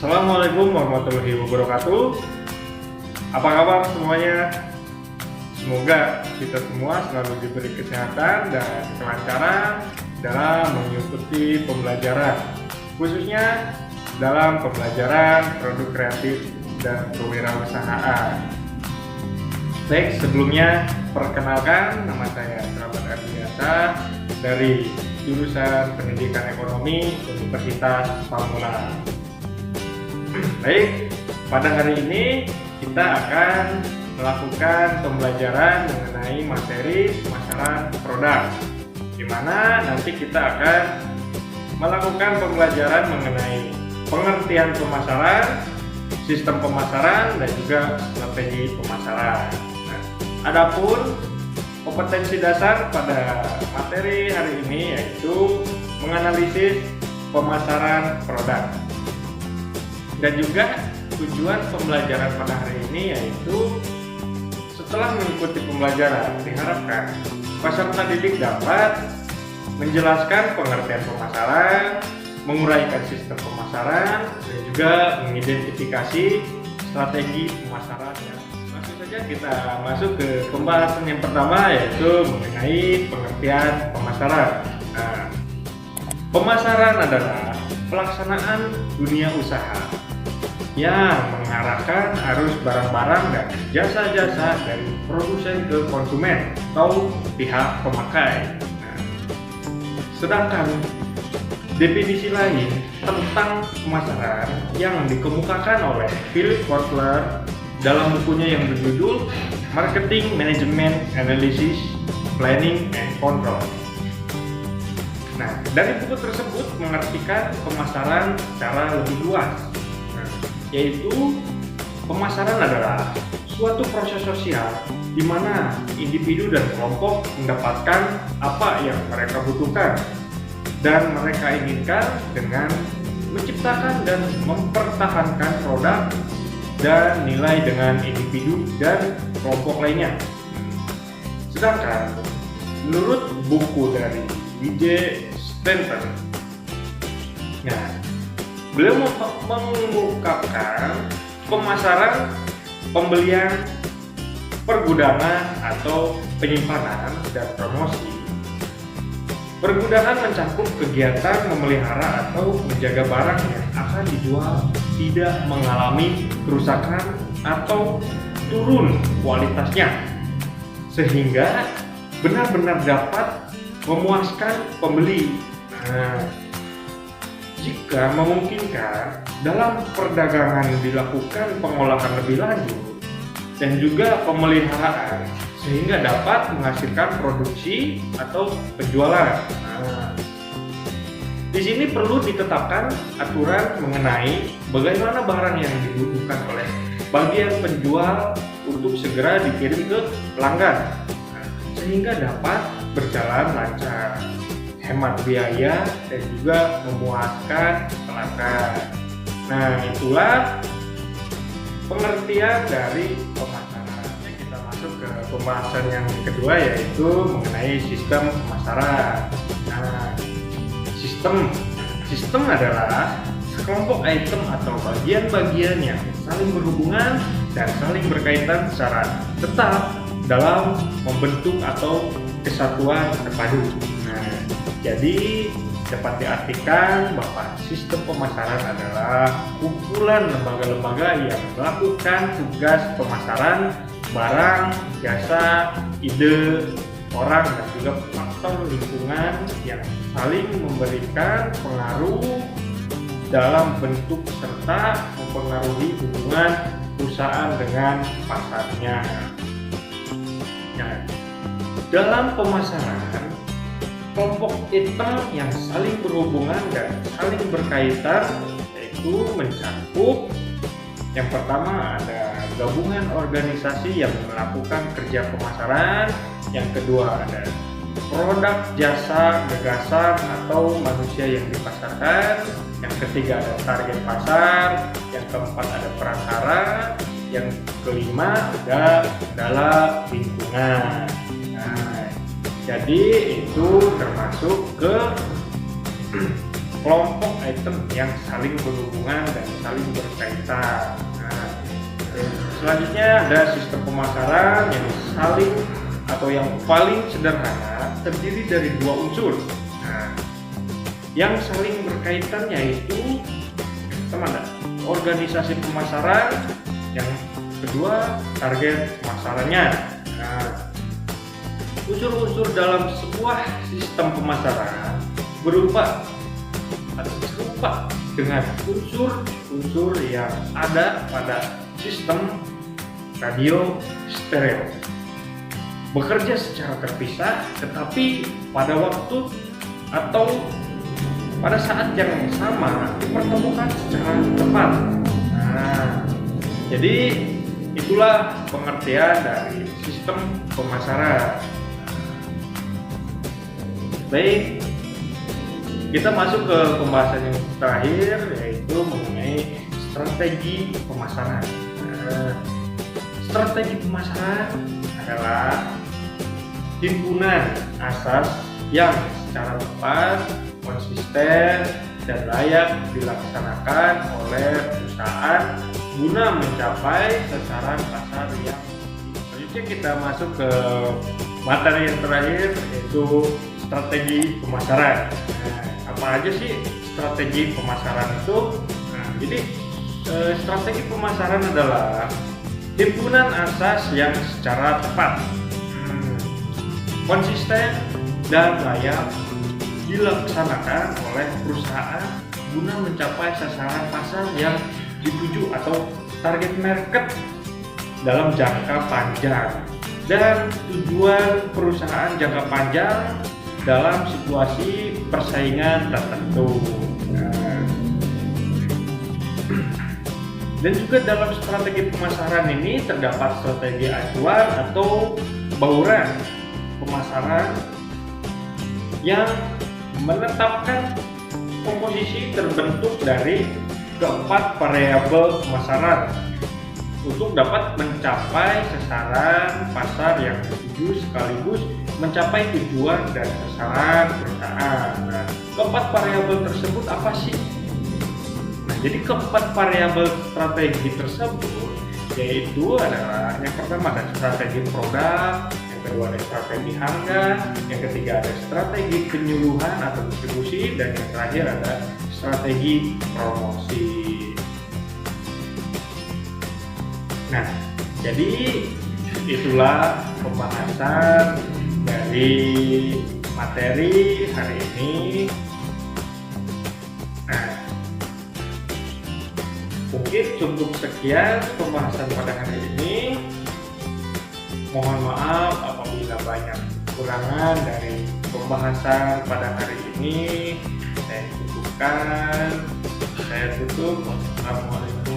Assalamualaikum warahmatullahi wabarakatuh. Apa kabar semuanya? Semoga kita semua selalu diberi kesehatan dan kelancaran dalam mengikuti pembelajaran, khususnya dalam pembelajaran produk kreatif dan kewirausahaan. Baik, sebelumnya perkenalkan, nama saya Kerabat Ardiasa dari jurusan Pendidikan Ekonomi Universitas Pamulang. Baik, pada hari ini kita akan melakukan pembelajaran mengenai materi pemasaran produk, di mana nanti kita akan melakukan pembelajaran mengenai pengertian pemasaran, sistem pemasaran, dan juga strategi pemasaran. Nah, adapun kompetensi dasar pada materi hari ini yaitu menganalisis pemasaran produk. Dan juga tujuan pembelajaran pada hari ini yaitu setelah mengikuti pembelajaran diharapkan peserta didik dapat menjelaskan pengertian pemasaran, menguraikan sistem pemasaran, dan juga mengidentifikasi strategi pemasaran. Langsung saja kita masuk ke pembahasan yang pertama yaitu mengenai pengertian pemasaran. Nah, pemasaran adalah pelaksanaan dunia usaha yang mengarahkan arus barang-barang dan jasa-jasa dari produsen ke konsumen atau pihak pemakai. Nah, sedangkan definisi lain tentang pemasaran yang dikemukakan oleh Philip Kotler dalam bukunya yang berjudul Marketing Management Analysis, Planning and Control. Nah, dari buku tersebut mengartikan pemasaran secara lebih luas, yaitu pemasaran adalah suatu proses sosial di mana individu dan kelompok mendapatkan apa yang mereka butuhkan dan mereka inginkan dengan menciptakan dan mempertahankan produk dan nilai dengan individu dan kelompok lainnya. Sedangkan menurut buku dari DJ Stanton, beliau mengungkapkan pemasaran, pembelian, pergudangan atau penyimpanan dan promosi. Pergudangan mencakup kegiatan memelihara atau menjaga barang yang akan dijual tidak mengalami kerusakan atau turun kualitasnya, sehingga benar-benar dapat memuaskan pembeli. Jika memungkinkan, dalam perdagangan dilakukan pengolahan lebih lanjut dan juga pemeliharaan sehingga dapat menghasilkan produksi atau penjualan. Di sini perlu ditetapkan aturan mengenai bagaimana barang yang dibutuhkan oleh bagian penjual untuk segera dikirim ke pelanggan, sehingga dapat berjalan lancar, hemat biaya, dan juga memuaskan pelanggan. Nah, itulah pengertian dari pemasaran. Kita masuk ke pembahasan yang kedua yaitu mengenai sistem pemasaran. Nah, sistem adalah sekelompok item atau bagian-bagian yang saling berhubungan dan saling berkaitan secara tetap dalam membentuk atau kesatuan terpadu. Jadi dapat diartikan bahwa sistem pemasaran adalah kumpulan lembaga-lembaga yang melakukan tugas pemasaran barang, jasa, ide, orang, dan juga faktor lingkungan yang saling memberikan pengaruh dalam bentuk serta mempengaruhi hubungan perusahaan dengan pasarnya. Nah, dalam pemasaran, kelompok item yang saling berhubungan dan saling berkaitan yaitu mencakup yang pertama ada gabungan organisasi yang melakukan kerja pemasaran, yang kedua ada produk, jasa, gagasan atau manusia yang dipasarkan, yang ketiga ada target pasar, yang keempat ada perantara, yang kelima ada kendala lingkungan. Jadi itu termasuk ke kelompok item yang saling berhubungan dan saling berkaitan. Nah, selanjutnya ada sistem pemasaran yang saling atau yang paling sederhana terdiri dari dua unsur. Nah, yang saling berkaitan yaitu mana? Organisasi pemasaran, yang kedua target pemasarannya. Nah, unsur-unsur dalam sebuah sistem pemasaran berupa atau serupa dengan unsur-unsur yang ada pada sistem radio stereo. Bekerja secara terpisah, tetapi pada waktu atau pada saat yang sama dipertemukan secara tepat. Nah, jadi itulah pengertian dari sistem pemasaran. Baik, kita masuk ke pembahasan yang terakhir, yaitu mengenai strategi pemasaran. Strategi pemasaran adalah himpunan asas yang secara tepat, konsisten, dan layak dilaksanakan oleh perusahaan guna mencapai sasaran pasar yang selanjutnya. Kita masuk ke materi yang terakhir, yaitu strategi pemasaran. Nah, apa aja sih strategi pemasaran itu? Nah, jadi strategi pemasaran adalah himpunan asas yang secara tepat, konsisten, dan layak dilaksanakan oleh perusahaan guna mencapai sasaran pasar yang dituju atau target market dalam jangka panjang, dan tujuan perusahaan jangka panjang dalam situasi persaingan tertentu. Dan juga dalam strategi pemasaran ini terdapat strategi acuan atau bauran pemasaran yang menetapkan komposisi terbentuk dari keempat variabel pemasaran untuk dapat mencapai sasaran pasar yang dituju sekaligus mencapai tujuan dan sasaran perusahaan. Nah, keempat variabel tersebut apa sih? Nah, jadi keempat variabel strategi tersebut yaitu adalah yang pertama ada strategi produk, yang kedua ada strategi harga, yang ketiga ada strategi penyuluhan atau distribusi, dan yang terakhir ada strategi promosi. Nah, jadi itulah pembahasan dari materi hari ini. Nah, mungkin cukup sekian pembahasan pada hari ini. Mohon maaf apabila banyak kekurangan dari pembahasan pada hari ini. Saya cukupkan. Saya tutup. Wassalamualaikum